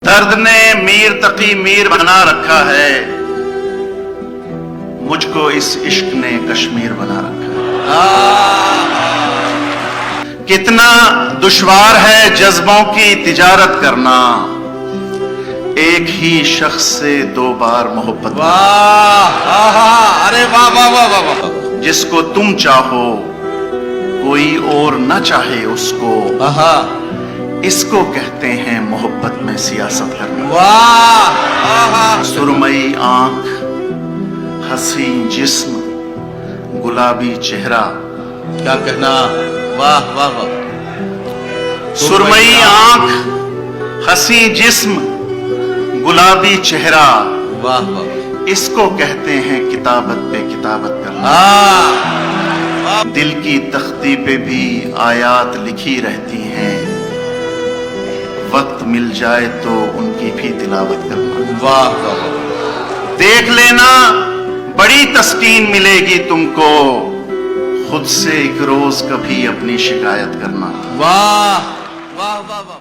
درد نے میر تقی میر بنا رکھا ہے، مجھ کو اس عشق نے کشمیر بنا رکھا ہے۔ کتنا دشوار ہے جذبوں کی تجارت کرنا، ایک ہی شخص سے 2 بار محبت کرنا۔ ارے واہ واہ واہ واہ، جس کو تم چاہو کوئی اور نہ چاہے اس کو، اس کو کہتے ہیں محبت میں سیاست کرنا۔ واہ، سرمئی آنکھ، حسین جسم، گلابی چہرہ، کیا کہنا، واہ واہ واہ۔ سرمئی آنکھ، حسین جسم، گلابی چہرہ، واہ واہ، اس کو کہتے ہیں کتابت پہ کتابت کرنا۔ دل کی تختی پہ بھی آیات لکھی رہتی ہیں، وقت مل جائے تو ان کی بھی تلاوت کرنا۔ واہ واہ، دیکھ لینا بڑی تسکین ملے گی تم کو، خود سے ایک روز کبھی اپنی شکایت کرنا۔ واہ واہ واہ واہ۔